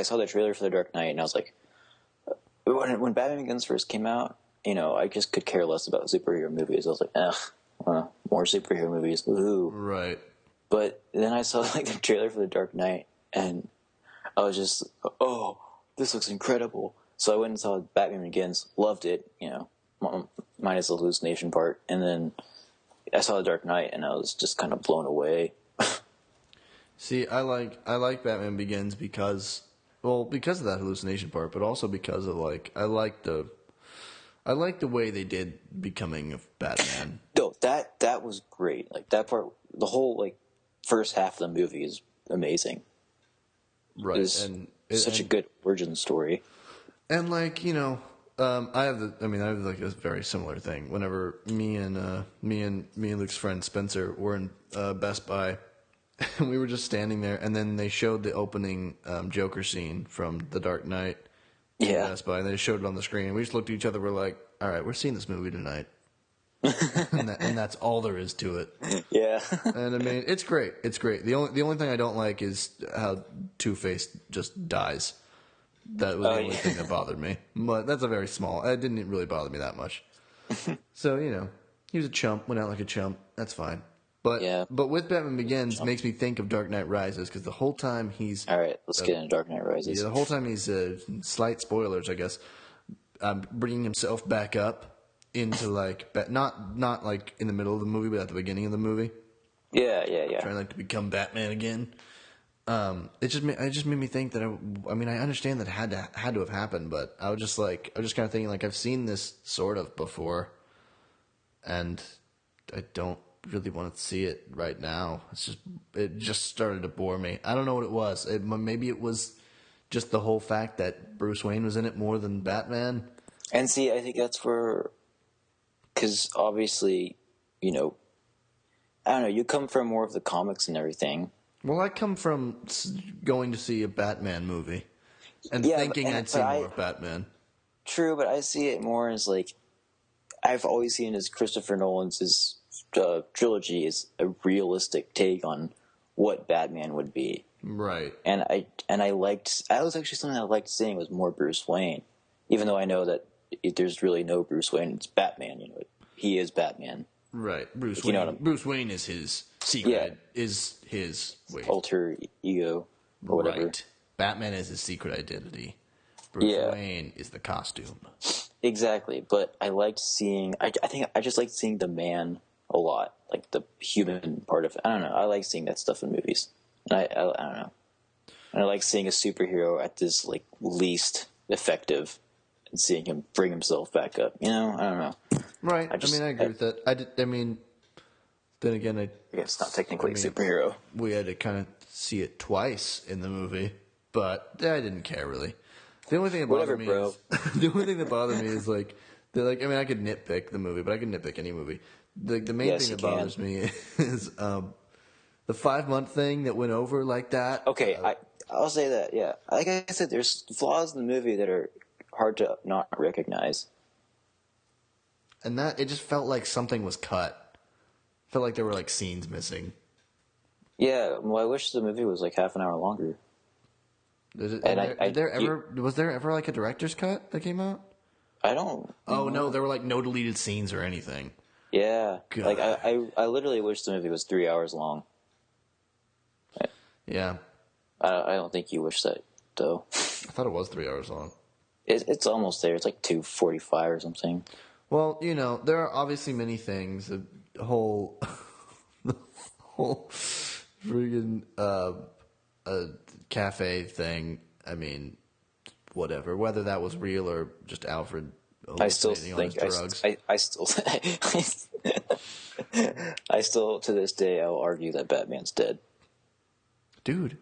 saw the trailer for The Dark Knight, and I was like, when Batman Begins first came out, I just could care less about superhero movies. I was like, ugh, more superhero movies. Woohoo! Right. But then I saw like the trailer for The Dark Knight, and I was just, oh, this looks incredible. So I went and saw Batman Begins, loved it, minus the hallucination part, and then I saw The Dark Knight, and I was just kind of blown away. See, I like Batman Begins because of that hallucination part, but also because of I like the way they did becoming of Batman. No, that was great. Like that part, the whole like first half of the movie is amazing. Right, Such a good origin story. And I have like a very similar thing. Whenever me and Luke's friend Spencer were in Best Buy, and we were just standing there, and then they showed the opening Joker scene from The Dark Knight. Yeah. Best Buy, and they showed it on the screen, and we just looked at each other. We're like, "All right, we're seeing this movie tonight," and that's all there is to it. Yeah. And I mean, it's great. It's great. The only thing I don't like is how Two-Face just dies. That was the only thing that bothered me. But that's a very small. It didn't really bother me that much. So he was a chump. Went out like a chump. That's fine. But with Batman Begins makes me think of Dark Knight Rises because the whole time he's all right. Let's get into Dark Knight Rises. Yeah, the whole time he's slight spoilers, I guess, bringing himself back up into not like in the middle of the movie, but at the beginning of the movie. Yeah. Trying to become Batman again. It just made me think that I understand that had to have happened, but I was just kind of thinking I've seen this sort of before, and I don't really want to see it right now. It just started to bore me. I don't know what it was. Maybe it was just the whole fact that Bruce Wayne was in it more than Batman. And see, I think that's where, because obviously, I don't know. You come from more of the comics and everything. Well, I come from going to see a Batman movie and thinking I'd see more of Batman. True, but I see it more as I've always seen as Christopher Nolan's trilogy is a realistic take on what Batman would be. Right. And I was actually something I liked seeing was more Bruce Wayne, even though I know that there's really no Bruce Wayne. It's Batman. He is Batman. Right. Bruce Wayne. Bruce Wayne is his secret. Yeah. Is his alter ego or whatever. Right. Batman is his secret identity. Bruce Wayne is the costume. Exactly. But I liked seeing. I think I just liked seeing the man a lot, like the human part of it. I don't know. I like seeing that stuff in movies. And I don't know. And I like seeing a superhero at this least effective and seeing him bring himself back up. I don't know. Right. I agree with that. Then again, I guess it's not technically a superhero. We had to kind of see it twice in the movie, but I didn't care really. The only thing that bothered me is I could nitpick the movie, but I could nitpick any movie. The main thing that bothers me is the 5-month thing that went over like that. Okay, I'll say that. Yeah, like I said, there's flaws in the movie that are hard to not recognize. And that it just felt like something was cut. Felt like there were scenes missing. Yeah, well, I wish the movie was half an hour longer. Was there ever a director's cut that came out? I don't. Oh no, there were no deleted scenes or anything. Yeah, God. I literally wish the movie was 3 hours long. Yeah. I don't think you wish that though. I thought it was 3 hours long. It's almost there. It's 2:45 or something. Well, there are obviously many things. The whole friggin' cafe thing. I mean, whatever. Whether that was real or just Alfred hallucinating on his drugs. I still to this day I'll argue that Batman's dead. Dude,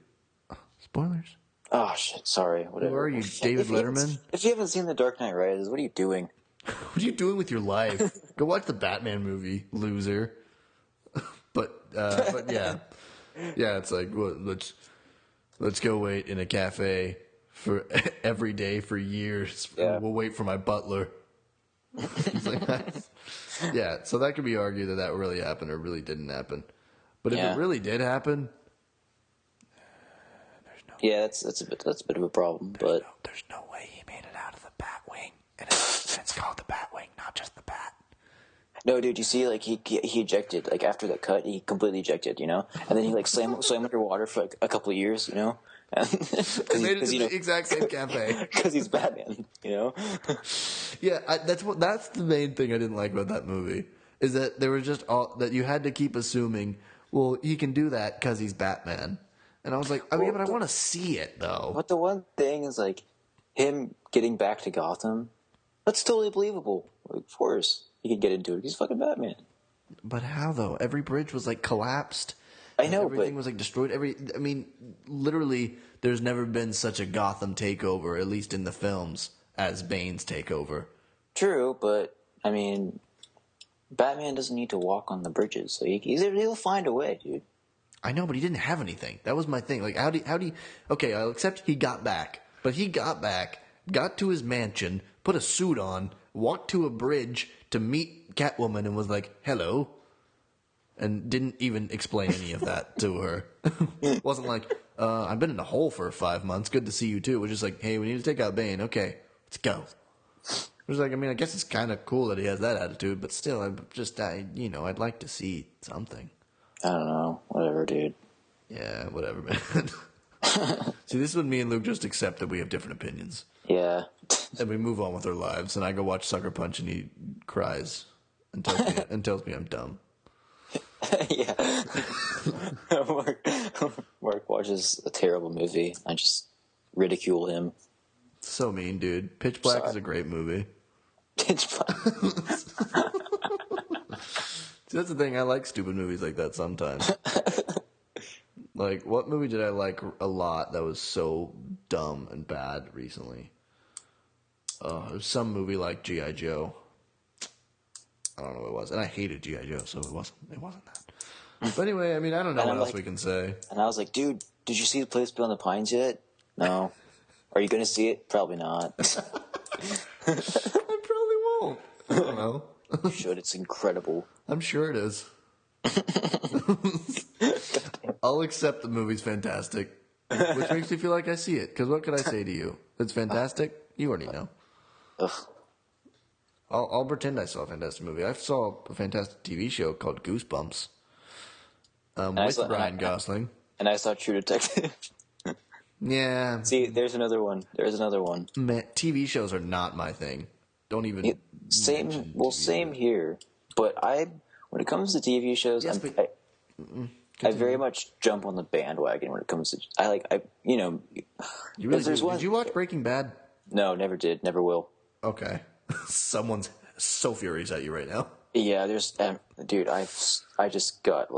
spoilers. Oh shit! Sorry. Whatever. Who are you, David Letterman? If you haven't seen The Dark Knight Rises, what are you doing? What are you doing with your life? Go watch the Batman movie, loser. But yeah, it's let's go wait in a cafe for every day for years. Yeah. We'll wait for my butler. Yeah, so that could be argued that really happened or really didn't happen. But if it really did happen, yeah, that's a bit of a problem. There's no way he made it out of the Batwing, and it's called the Batwing, not just the Bat. No, dude, you see, like he ejected, like after that cut, he completely ejected, and then he like swam underwater for like a couple of years, because They made it the exact same cafe. because he's Batman, Yeah, that's the main thing I didn't like about that movie is that there was just all that you had to keep assuming. Well, he can do that because he's Batman, and I was like, oh yeah, but I want to see it though. But the one thing is like him getting back to Gotham. That's totally believable. Like, of course, he could get into it. He's fucking Batman. But how though? Every bridge was like collapsed. I know, everything was like destroyed. I mean, literally, there's never been such a Gotham takeover, at least in the films, as Bane's takeover. True, but I mean, Batman doesn't need to walk on the bridges, so he'll find a way, dude. I know, but he didn't have anything. That was my thing. Like, how do you? Okay, I'll accept he got back, but he got back, got to his mansion, put a suit on, walked to a bridge to meet Catwoman, and was like, "Hello," and didn't even explain any of that to her. Wasn't like, "I've been in a hole for 5 months. Good to see you too." It was just like, "Hey, we need to take out Bane. Okay, let's go." It was like, I mean, I guess it's kind of cool that he has that attitude, but still, I'd like to see something. I don't know. Whatever, dude. Yeah, whatever, man. See, this is when me and Luke just accept that we have different opinions. Yeah. And we move on with our lives, and I go watch Sucker Punch, and he cries and tells me I'm dumb. Yeah. Mark watches a terrible movie. I just ridicule him. So mean, dude. Pitch Black is a great movie. Pitch Black. See, that's the thing. I like stupid movies like that sometimes. Like, what movie did I like a lot that was so dumb and bad recently? It was some movie like G.I. Joe. I don't know what it was. And I hated G.I. Joe, so it wasn't that. But anyway, I mean, I don't know what else we can say. And I was like, dude, did you see The Place Beyond the Pines yet? No. Are you going to see it? Probably not. I probably won't. I don't know. You should. It's incredible. I'm sure it is. I'll accept the movie's fantastic, which makes me feel like I see it. Because what could I say to you? It's fantastic? You already know. Ugh. I'll pretend I saw a fantastic movie. I saw a fantastic TV show called Goosebumps with Ryan Gosling. And I saw True Detective. Yeah. See, there's another one. Man, TV shows are not my thing. Don't even. Same here. But when it comes to TV shows, Yes, I very much jump on the bandwagon when it comes to. You really do. Did you watch Breaking Bad? No, never did. Never will. Okay. Someone's so furious at you right now. Yeah, dude, I just got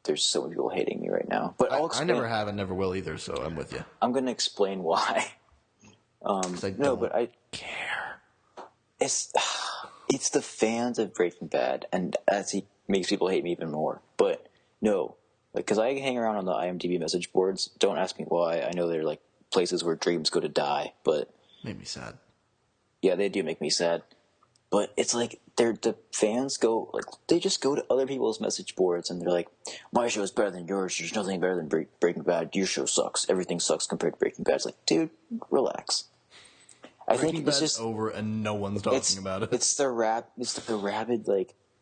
there's so many people hating me right now. But I never have and never will either, so I'm with you. I'm going to explain why. I care. It's the fans of Breaking Bad, and he makes people hate me even more. But no, because I hang around on the IMDb message boards. Don't ask me why. I know they're places where dreams go to die, but made me sad. Yeah, they do make me sad. But it's the fans go they just go to other people's message boards and they're like, my show is better than yours. There's nothing better than Breaking Bad. Your show sucks. Everything sucks compared to Breaking Bad. It's like, dude, relax. I think it's just over and no one's talking about it. It's the rabid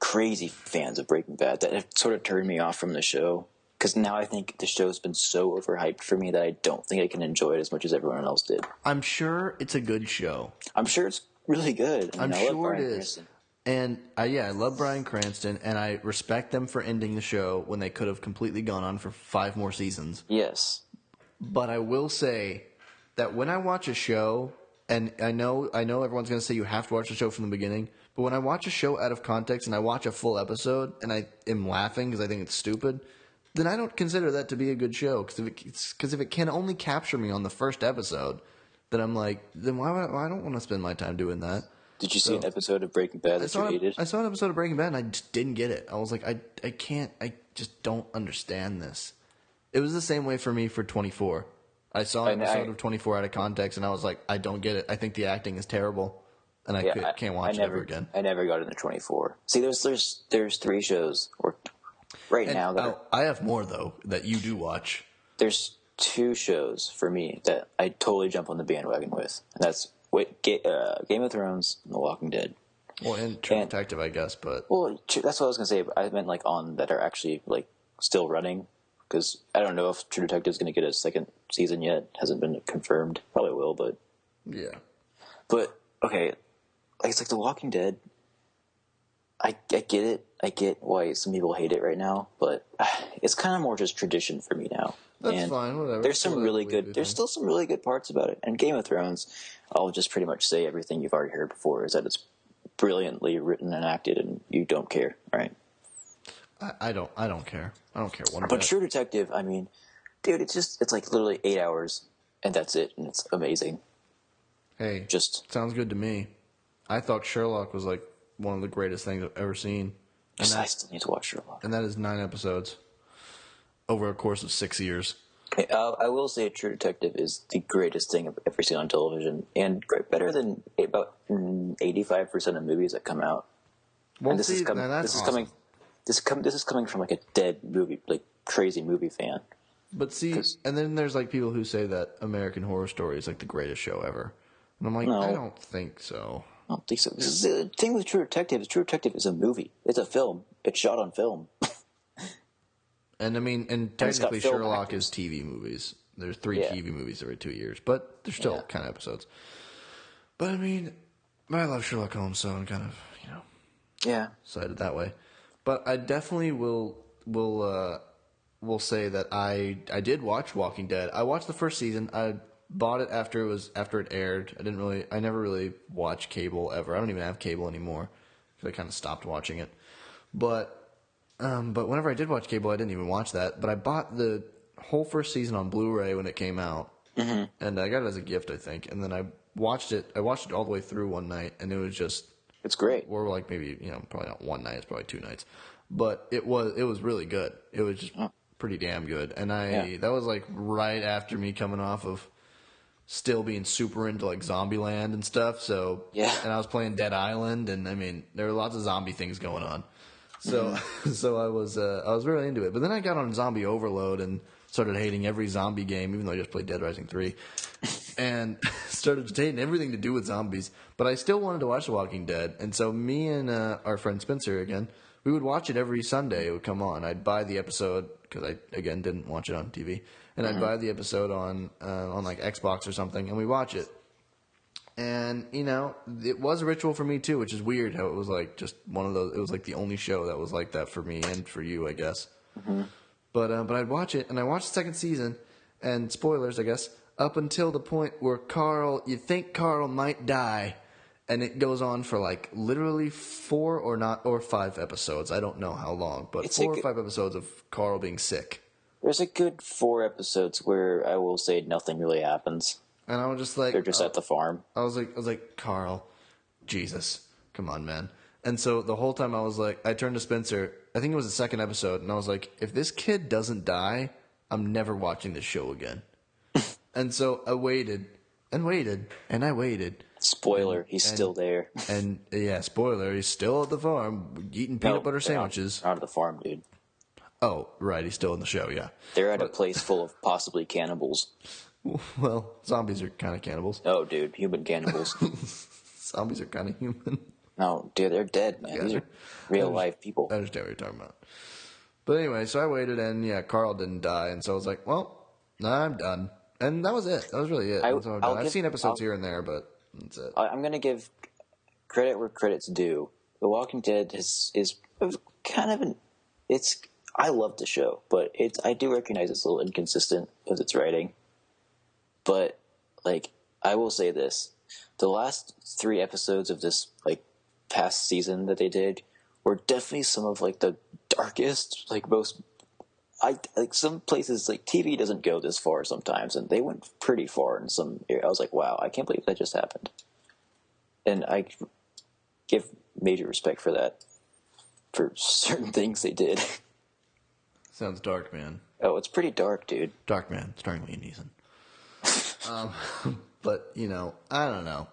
crazy fans of Breaking Bad that have sort of turned me off from the show. Because now I think the show's been so overhyped for me that I don't think I can enjoy it as much as everyone else did. I'm sure it's a good show. I'm sure it's really good. I'm sure it is. And I love Bryan Cranston, and I respect them for ending the show when they could have completely gone on for 5 more seasons. Yes. But I will say that when I watch a show, and I know everyone's going to say you have to watch the show from the beginning, but when I watch a show out of context and I watch a full episode and I am laughing because I think it's stupid, then I don't consider that to be a good show. Because if it can only capture me on the first episode, then I'm like, then why I don't want to spend my time doing that. Did you see an episode of Breaking Bad that you hated? I saw an episode of Breaking Bad and I just didn't get it. I was like, I just don't understand this. It was the same way for me for 24. I saw an episode of 24 out of context and I was like, I don't get it. I think the acting is terrible. And I can't watch it ever again. I never got into 24. See, there's 3 shows now that I have more though that you do watch. There's 2 shows for me that I totally jump on the bandwagon with, and that's Game of Thrones and The Walking Dead. Well, and True Detective, I guess, but Well, that's what I was gonna say. But I meant like on that are actually like still running, because I don't know if True Detective is gonna get a second season yet. Hasn't been confirmed. Probably will, but yeah. But okay, like it's like The Walking Dead. I get it. I get why some people hate it right now, but it's kind of more just tradition for me now. That's fine, whatever. There's some Still really that good. weird There's thing. still some really good parts about it. And Game of Thrones, I'll just pretty much say everything you've already heard before is that it's brilliantly written and acted, and you don't care, right? I don't care. I don't care one But bit. True Detective, I mean, dude, it's like literally 8 hours, and that's it, and it's amazing. Hey, Just sounds good to me. I thought Sherlock was like one of the greatest things I've ever seen. And I still need to watch Sherlock. that is 9 episodes over a course of 6 years. I will say True Detective is the greatest thing I've ever seen on television, and better than about 85% of movies that come out. Well, And this see, is now that's awesome. this is coming from like a dead movie, like crazy movie fan. But see, 'Cause- and then there's like people who say that American Horror Story is like the greatest show ever. And I'm like, No. I don't think so. I don't think so. This is the thing with True Detective. Is True Detective is a movie. It's a film. It's shot on film. And I mean, and And it's got technically film Sherlock actors. is TV movies. There's 3 Yeah. TV movies every 2 years, but they're still Yeah. kind of episodes. But I mean, I love Sherlock Holmes, so I'm kind of, Yeah. sided that way. But I definitely will say that I did watch Walking Dead. I watched the first season. I bought it after it aired. I never really watched cable ever. I don't even have cable anymore because I kind of stopped watching it. But whenever I did watch cable, I didn't even watch that. But I bought the whole first season on Blu-ray when it came out, and I got it as a gift, I think. And then I watched it. I watched it all the way through one night, and it was just, It's great. or like maybe probably not one night. It's probably 2 nights, but it was really good. It was just pretty damn good. And that was like right after me coming off of still being super into like Zombieland and stuff. So Yeah. and I was playing Dead Island, and I mean there were lots of zombie things going on. So so I was really into it. But then I got on Zombie Overload and started hating every zombie game, even though I just played Dead Rising 3. And started hating everything to do with zombies. But I still wanted to watch The Walking Dead. And so me and our friend Spencer again, we would watch it every Sunday. It would come on. I'd buy the episode because I again didn't watch it on TV, and I'd buy the episode on like Xbox or something, and we watch it. And it was a ritual for me too, which is weird how it was like just one of those. It was like the only show that was like that for me and for you, I guess. But I'd watch it, and I watched the second season, and spoilers, I guess, up until the point where you think Carl might die. And it goes on for like literally 4 or 5 episodes. I don't know how long, but It's 4 or 5 episodes of Carl being sick. There's a good 4 episodes where I will say nothing really happens. And I was just like, They're just at the farm. I was like, Carl, Jesus, come on, man. And so the whole time I turned to Spencer. I think it was the second episode, and I was like, if this kid doesn't die, I'm never watching this show again. And so I waited and waited and I waited. Spoiler, he's still there. And yeah, spoiler, he's still at the farm eating peanut butter sandwiches. They're not at the farm, dude. Oh, right, he's still in the show, yeah. They're at a place full of possibly cannibals. Well, zombies are kind of cannibals. Oh, dude, human cannibals. Zombies are kind of human. No, dude, they're dead, man. Yeah, These are real life people. I understand what you're talking about. But anyway, so I waited, and yeah, Carl didn't die, and so I was like, well, I'm done. And that was it. That was really it. And so I've seen episodes here and there, but that's it. I'm going to give credit where credit's due. The Walking Dead is kind of an... I love the show, but I do recognize it's a little inconsistent with its writing. But, like, I will say this. The last 3 episodes of this, like, past season that they did were definitely some of, like, the darkest, like, most... like, some places, like, TV doesn't go this far sometimes, and they went pretty far in some area. I was like, wow, I can't believe that just happened. And I give major respect for that, for certain things they did. Sounds dark, man. Oh, it's pretty dark, dude. Dark Man, starring Liam Neeson. But, I don't know.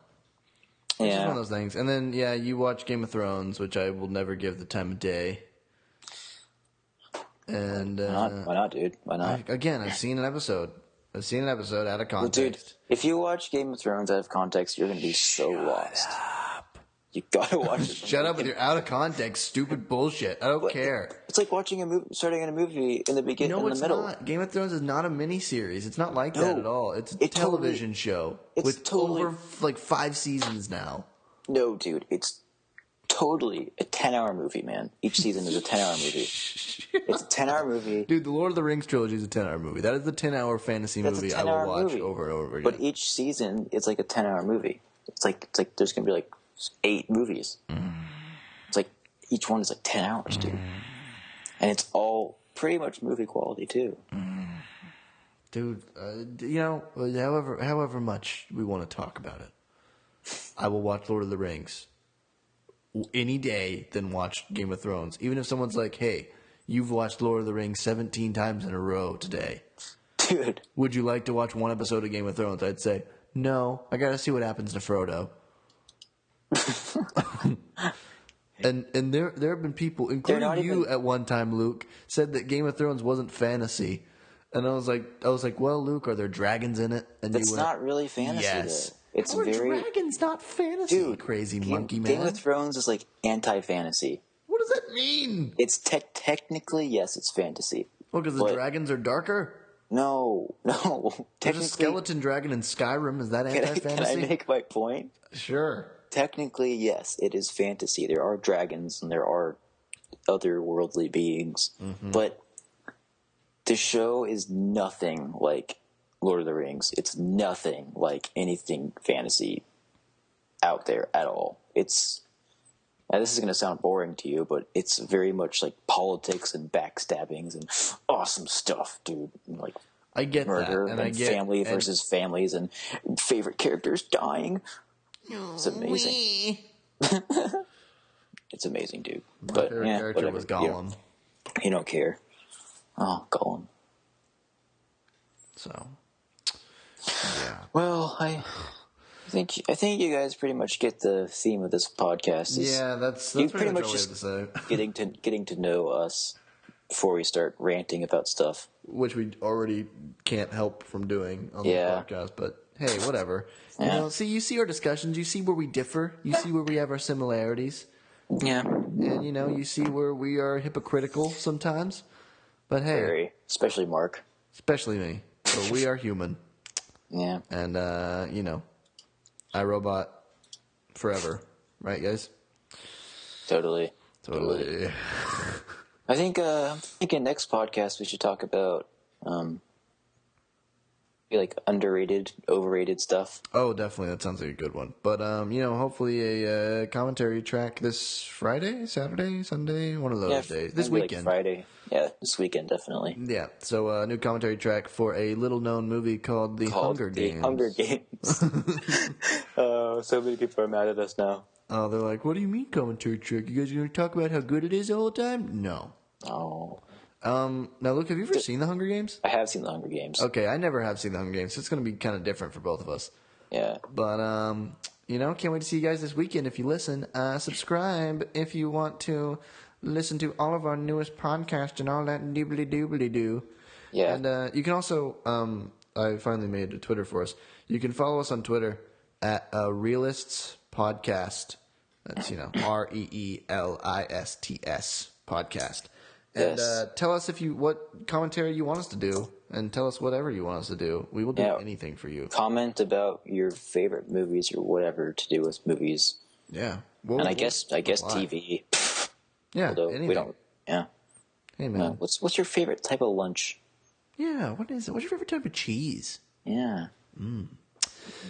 It's just one of those things. And then, yeah, you watch Game of Thrones, which I will never give the time of day. And Why not, dude? Why not? I've seen an episode. I've seen an episode out of Well, context. dude, if you watch Game of Thrones out of context, you're going to be so lost. You gotta watch it. Shut up with your out of context, stupid bullshit. I don't care. It's like watching a movie, starting a movie in the beginning, No, in the it's middle. not. Game of Thrones is not a miniseries. It's not like that at all. It's a television show with over like 5 seasons now. No, dude, it's totally a 10-hour movie, man. Each season is a 10-hour movie. It's a 10-hour movie. Dude, the Lord of the Rings trilogy is a 10-hour movie. That is the 10-hour fantasy movie I will watch over and over again. But each season, it's like a 10-hour movie. It's like there's gonna be like 8 movies. It's like each one is like 10 hours, dude. And it's all pretty much movie quality too. Dude, however much we want to talk about it, I will watch Lord of the Rings any day than watch Game of Thrones. Even if someone's like, hey, you've watched Lord of the Rings 17 times in a row today. Dude. Would you like to watch one episode of Game of Thrones? I'd say, no, I gotta see what happens to Frodo. and there have been people, including you at one time, Luke, said that Game of Thrones wasn't fantasy. And I was like, well, Luke, are there dragons in it? And That's not really fantasy. Yes. Though. It's How are very dragons not fantasy, dude, crazy monkey man. Game of Thrones is like anti-fantasy. What does that mean? It's technically, yes, it's fantasy. Well, because the dragons are darker? No. There's a skeleton dragon in Skyrim. Is that anti-fantasy? Can I make my point? Sure. Technically, yes, it is fantasy. There are dragons and there are otherworldly beings. Mm-hmm. But the show is nothing like Lord of the Rings. It's nothing like anything fantasy out there at all. This is going to sound boring to you, but it's very much like politics and backstabbings and awesome stuff, dude. And like I get murder that, and family versus families and favorite characters dying. It's amazing. It's amazing, dude. My favorite character was Gollum. You don't care. Oh, Gollum. So, yeah. Well, I think you guys pretty much get the theme of this podcast. Yeah, that's pretty much just getting to know us before we start ranting about stuff, which we already can't help from doing on the podcast. But hey, whatever. You see our discussions. You see where we differ. You see where we have our similarities. Yeah, and you see where we are hypocritical sometimes. But hey, especially Mark, especially me. But we are human. Yeah, and iRobot forever, right, guys? Totally. I think in next podcast we should talk about like underrated, overrated stuff. Oh, definitely, that sounds like a good one. But hopefully a commentary track this Friday, Saturday, Sunday, one of those days. This weekend, like Friday. Yeah, this weekend definitely. Yeah, so a new commentary track for a little-known movie called The Hunger Games. Hunger Games. Oh, so many people are mad at us now. Oh, they're like, "What do you mean commentary track? You guys are going to talk about how good it is the whole time?" No. Oh. Now, Luke, have you ever seen The Hunger Games? I have seen The Hunger Games. Okay, I never have seen The Hunger Games, so it's going to be kind of different for both of us. Yeah. But, can't wait to see you guys this weekend if you listen. Subscribe if you want to listen to all of our newest podcasts and all that doobly-doobly-doo. Yeah. And you can also, I finally made a Twitter for us. You can follow us on Twitter at Reelists Podcast. That's, REELISTS Podcast. And tell us what commentary you want us to do, and tell us whatever you want us to do. We will do anything for you. Comment about your favorite movies or whatever to do with movies. Yeah, I guess TV. Yeah, anything. We don't. Yeah. Hey man, what's your favorite type of lunch? Yeah, what is it? What's your favorite type of cheese? Yeah.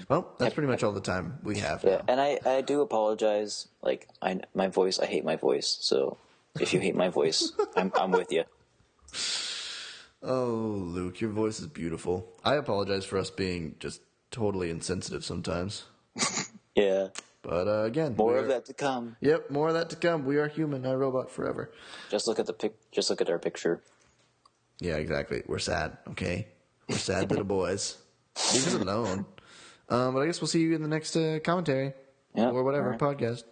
Well, that's pretty much all the time we have. Yeah, now. and I do apologize. Like my voice, I hate my voice. So if you hate my voice, I'm with you. Oh, Luke, your voice is beautiful. I apologize for us being just totally insensitive sometimes. Yeah. But again, more of that to come. Yep, more of that to come. We are human, iRobot forever. Just look at Just look at our picture. Yeah, exactly. We're sad. Okay, we're sad little boys. Leave us alone. But I guess we'll see you in the next commentary or whatever podcast.